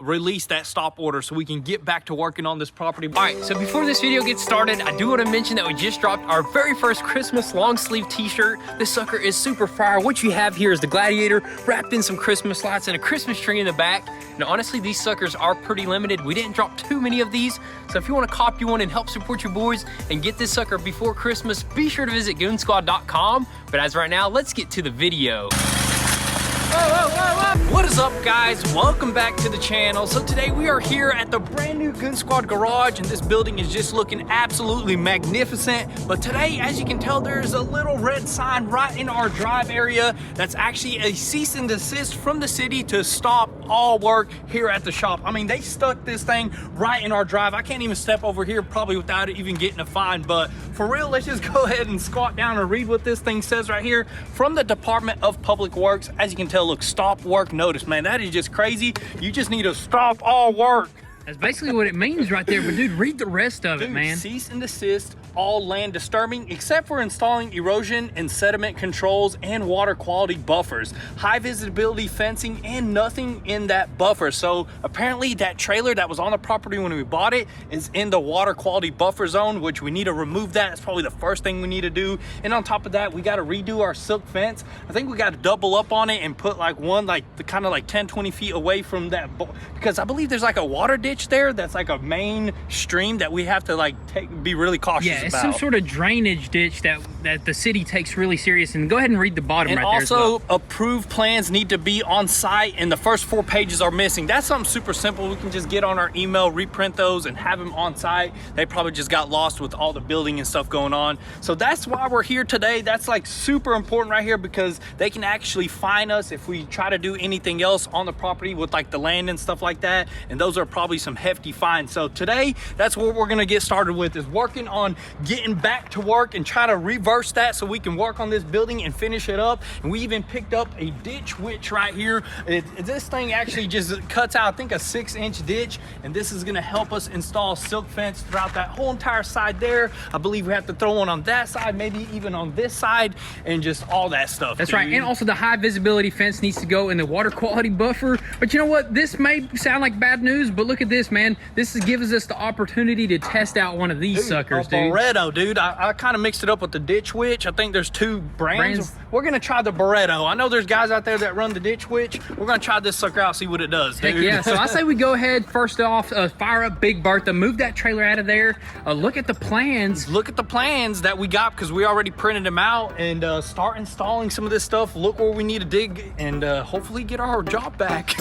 release that stop order so we can get back to working on this property. All right, so before this video gets started, I do want to mention that we just dropped our very first Christmas long sleeve t-shirt. This sucker is super fire. What you have here is the Gladiator wrapped in some Christmas lights and a Christmas tree in the back. And honestly, these suckers are pretty limited. We didn't drop too many of these. So if you want to cop you one and help support your boys and get this sucker before Christmas, be sure to visit Goonzquad.com. But as right now, let's get to the video. What is up, guys? Welcome back to the channel. So today we are here at the brand new Goonzquad garage, and this building is just looking absolutely magnificent. But today, as you can tell, there's a little red sign right in our drive area that's actually a cease and desist from the city to stop all work here at the shop. I mean, they stuck this thing right in our drive. I can't even step over here probably without it even getting a fine. But for real, let's just go ahead and squat down and read what this thing says right here from the Department of Public Works. As you can tell, look, stop work notice. Man, that is just crazy. You just need to stop all work. That's basically what it means right there. But dude, read the rest of it, man. Cease and desist all land disturbing except for installing erosion and sediment controls and water quality buffers, high visibility fencing, and nothing in that buffer. So apparently that trailer that was on the property when we bought it is in the water quality buffer zone, which we need to remove that. It's probably the first thing we need to do. And on top of that, we got to redo our silk fence. I think we got to double up on it and put like one like the kind of like 10-20 feet away from that, because I believe there's like a water ditch there that's like a main stream that we have to like be really cautious about. It's some sort of drainage ditch that the city takes really serious. And go ahead and read the bottom right there. And also, approved plans need to be on site, and the first 4 pages are missing. That's something super simple. We can just get on our email, reprint those, and have them on site. They probably just got lost with all the building and stuff going on. So that's why we're here today. That's like super important right here, because they can actually fine us if we try to do anything else on the property with like the land and stuff like that. And those are probably some hefty fines. So today, that's what we're gonna get started with, is working on getting back to work and try to reverse that so we can work on this building and finish it up. And we even picked up a ditch witch right here. This thing actually just cuts out, I think, a 6-inch ditch, and this is gonna help us install silk fence throughout that whole entire side there. I believe we have to throw one on that side, maybe even on this side, and just all that stuff. That's right. And also the high visibility fence needs to go in the water quality buffer. But you know what? This may sound like bad news, but look at this, man. This gives us the opportunity to test out one of these suckers, dude. Barretto, dude. I kind of mixed it up with the Ditch Witch. I think there's 2 brands. We're gonna try the Barretto. I know there's guys out there that run the Ditch Witch. We're gonna try this sucker out, see what it does, dude. Heck yeah. So I say we go ahead, first off, fire up Big Bertha, move that trailer out of there, look at the plans. Look at the plans that we got, because we already printed them out, and start installing some of this stuff. Look where we need to dig, and hopefully get our job back.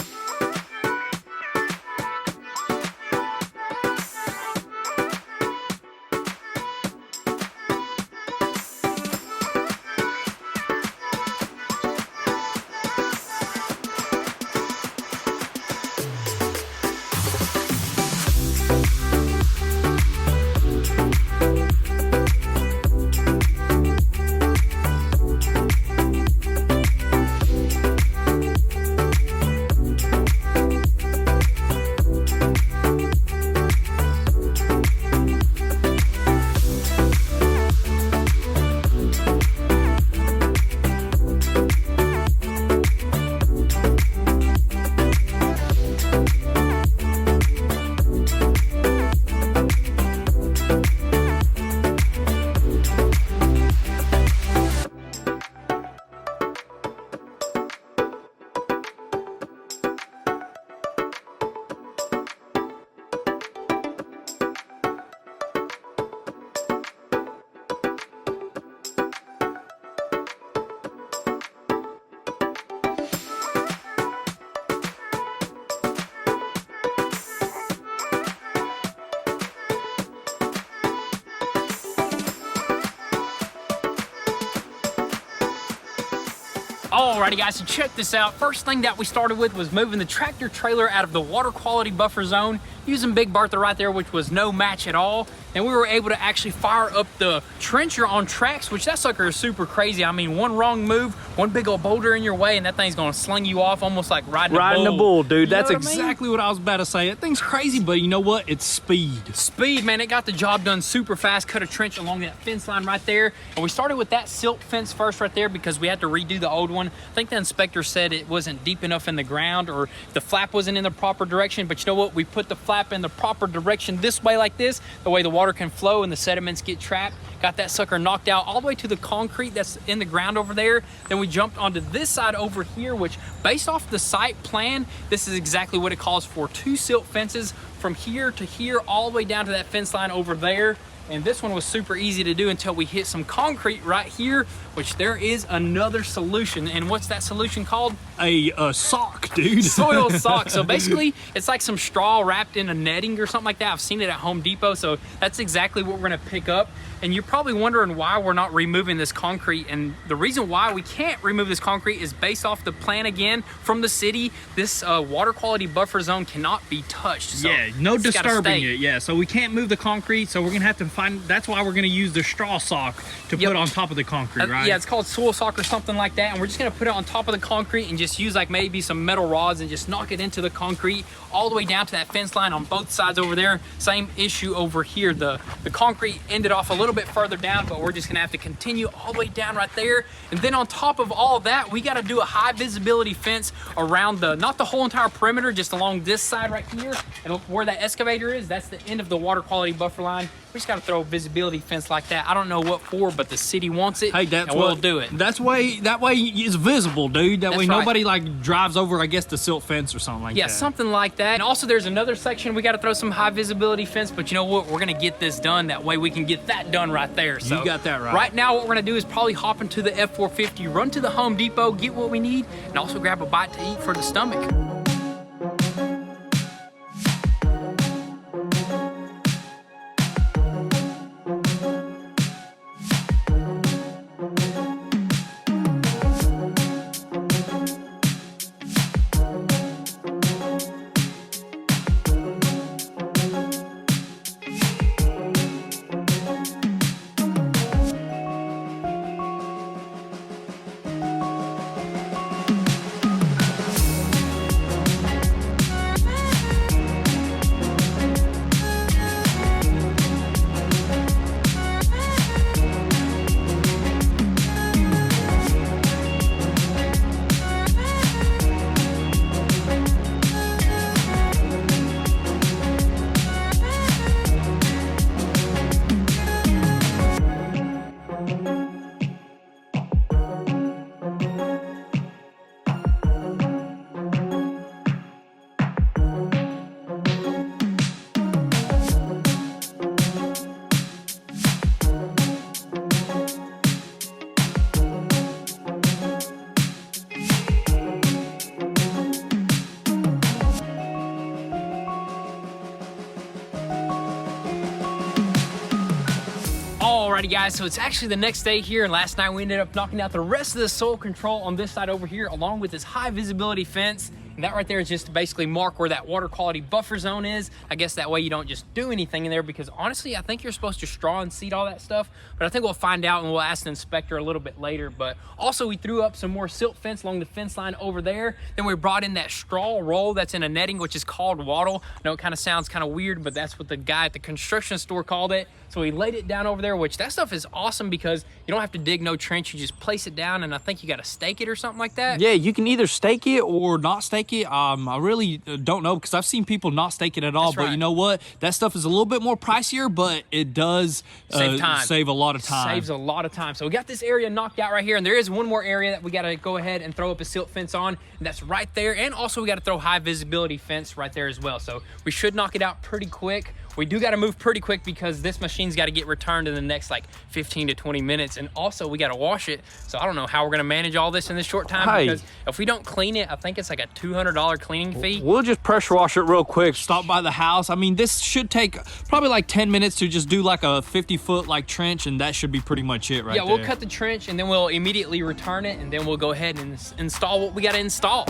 Alrighty guys, so check this out. First thing that we started with was moving the tractor trailer out of the water quality buffer zone using Big Bertha right there, which was no match at all. And we were able to actually fire up the trencher on tracks, which that sucker is super crazy. I mean, one wrong move, one big old boulder in your way, and that thing's gonna sling you off almost like riding a bull, dude. You know That's what I mean? exactly what I was about to say. That thing's crazy, but you know what? It's speed. Speed, man. It got the job done super fast. Cut a trench along that fence line right there. And we started with that silt fence first right there because we had to redo the old one. I think the inspector said it wasn't deep enough in the ground or the flap wasn't in the proper direction. But you know what? We put the flap in the proper direction this way like this, the way the water can flow and the sediments get trapped. Got that sucker knocked out all the way to the concrete that's in the ground over there. Then we jumped onto this side over here, which based off the site plan, this is exactly what it calls for. 2 silt fences from here to here, all the way down to that fence line over there. And this one was super easy to do until we hit some concrete right here, which there is another solution. And what's that solution called? A sock, dude. Soil sock. So basically, it's like some straw wrapped in a netting or something like that. I've seen it at Home Depot. So that's exactly what we're gonna pick up. And you're probably wondering why we're not removing this concrete. And the reason why we can't remove this concrete is based off the plan again from the city. This water quality buffer zone cannot be touched. So yeah, no disturbing it. Yeah, so we can't move the concrete. So we're gonna have to find, that's why we're gonna use the straw sock to put on top of the concrete, right? Yeah, it's called soil sock or something like that. And we're just gonna put it on top of the concrete and just use like maybe some metal rods and just knock it into the concrete all the way down to that fence line on both sides over there. Same issue over here. The concrete ended off a little bit further down, but we're just gonna have to continue all the way down right there. And then on top of all that, we gotta do a high visibility fence around the, not the whole entire perimeter, just along this side right here. And where that excavator is, that's the end of the water quality buffer line. We just gotta throw a visibility fence like that. I don't know what for, but the city wants it. Hey, that's and we'll do it. That way it's visible, dude. That That's way right. nobody like drives over, I guess, the silt fence or something like that. Yeah, something like that. And also there's another section we got to throw some high visibility fence, but you know what? We're going to get this done. That way we can get that done right there. So you got that right. Right now what we're going to do is probably hop into the F450, run to the Home Depot, get what we need, and also grab a bite to eat for the stomach. Alrighty guys, so it's actually the next day here, and last night we ended up knocking out the rest of the soil control on this side over here along with this high visibility fence. And that right there is just to basically mark where that water quality buffer zone is. I guess that way you don't just do anything in there, because honestly, I think you're supposed to straw and seed all that stuff. But I think we'll find out and we'll ask the inspector a little bit later. But also we threw up some more silt fence along the fence line over there. Then we brought in that straw roll that's in a netting, which is called wattle. I know it kind of sounds kind of weird, but that's what the guy at the construction store called it. So we laid it down over there, which that stuff is awesome because you don't have to dig no trench. You just place it down, and I think you got to stake it or something like that. Yeah, you can either stake it or not stake it. I really don't know, because I've seen people not stake it at all. That's but right. you know what? That stuff is a little bit more pricier, but it does Save time. save a lot of time. Saves a lot of time. So we got this area knocked out right here, and there is one more area that we got to go ahead and throw up a silt fence on, and that's right there. And also we got to throw high visibility fence right there as well. So we should knock it out pretty quick. We do got to move pretty quick because this machine's got to get returned in the next like 15 to 20 minutes. And also we got to wash it. So I don't know how we're going to manage all this in this short time, Hey. because if we don't clean it, I think it's like a $200 cleaning fee. We'll just pressure wash it real quick. Stop by the house. I mean, this should take probably like 10 minutes to just do like a 50-foot like trench, and that should be pretty much it right Yeah, there. we'll cut the trench and then we'll immediately return it, and then we'll go ahead and install what we got to install.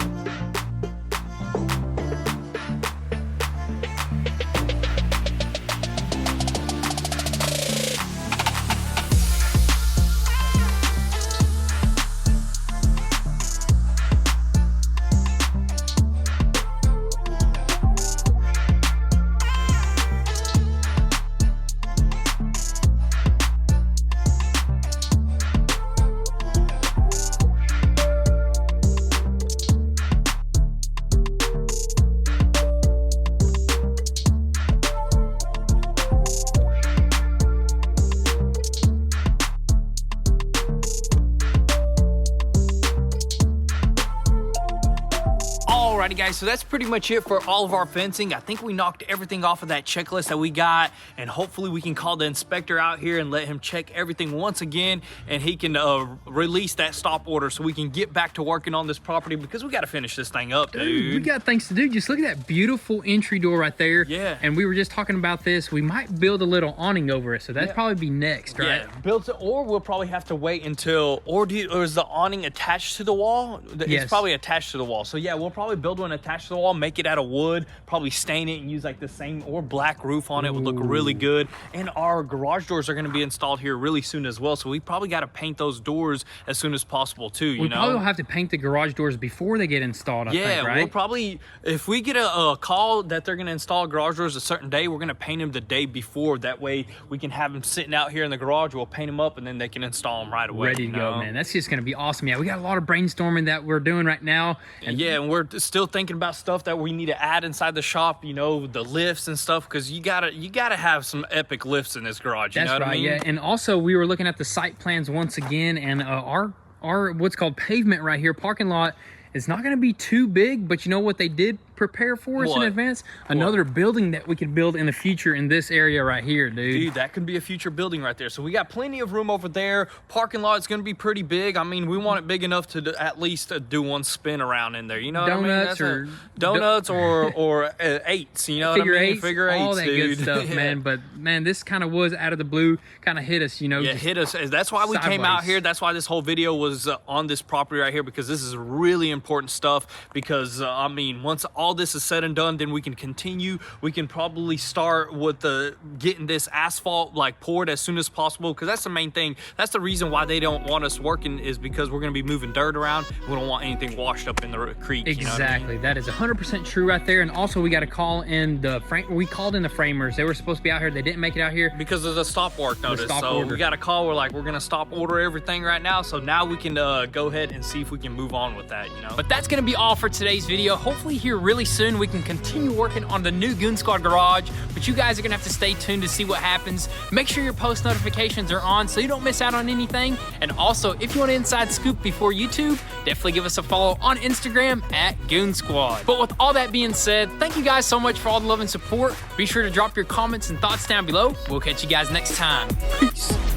guys, so that's pretty much it for all of our fencing. I think we knocked everything off of that checklist that we got, and hopefully we can call the inspector out here and let him check everything once again, and he can release that stop order so we can get back to working on this property, because we got to finish this thing up, dude. We got things to do. Just look at that beautiful entry door right there. Yeah. And we were just talking about this. We might build a little awning over it, so that'd probably be next, right? Yeah, build it, or we'll probably have to wait until, or is the awning attached to the wall? Yes. It's probably attached to the wall. So yeah, we'll probably build one attached to the wall, make it out of wood, probably stain it and use like the same or black roof on it. Would look really good. And our garage doors are going to be installed here really soon as well. So we probably got to paint those doors as soon as possible too. You know, probably will have to paint the garage doors before they get installed. I think, right? We'll probably, if we get a call that they're going to install garage doors a certain day, we're going to paint them the day before. That way we can have them sitting out here in the garage. We'll paint them up and then they can install them right away. Ready to go, man. That's just going to be awesome. Yeah, we got a lot of brainstorming that we're doing right now. And yeah, and we're still thinking about stuff that we need to add inside the shop, you know, the lifts and stuff, because you gotta have some epic lifts in this garage. You know what I mean? Yeah. And also we were looking at the site plans once again, and our what's called pavement right here, parking lot, is not going to be too big, but you know what they did prepare for us in advance? Another building that we could build in the future in this area right here, dude. Dude, that could be a future building right there. So we got plenty of room over there. Parking lot is going to be pretty big. I mean, we want it big enough to at least do one spin around in there. You know what I mean? Donuts or eights. You know what I mean? Figure eights, all that dude. good stuff, man. But man, this kind of was out of the blue, kind of hit us, you know. Yeah, hit us. That's why we came out here. That's why this whole video was on this property right here, because this is really important stuff. Because I mean, once all this is said and done, then we can continue. We can probably start with getting this asphalt like poured as soon as possible, because that's the main thing. That's the reason why they don't want us working, is because we're going to be moving dirt around. We don't want anything washed up in the creek. Exactly. You know what I mean? That is 100% true right there. And also we got to call in we called in the framers. They were supposed to be out here. They didn't make it out here because of the stop work notice. We got a call. We're like, we're going to stop order everything right now. So now we can go ahead and see if we can move on with that, you know. But that's going to be all for today's video. Hopefully here really soon we can continue working on the new Goonzquad garage, but you guys are gonna have to stay tuned to see what happens. Make sure your post notifications are on so you don't miss out on anything. And also, if you want an inside scoop before YouTube, definitely give us a follow on Instagram at Goonzquad. But with all that being said, thank you guys so much for all the love and support. Be sure to drop your comments and thoughts down below. We'll catch you guys next time. Peace.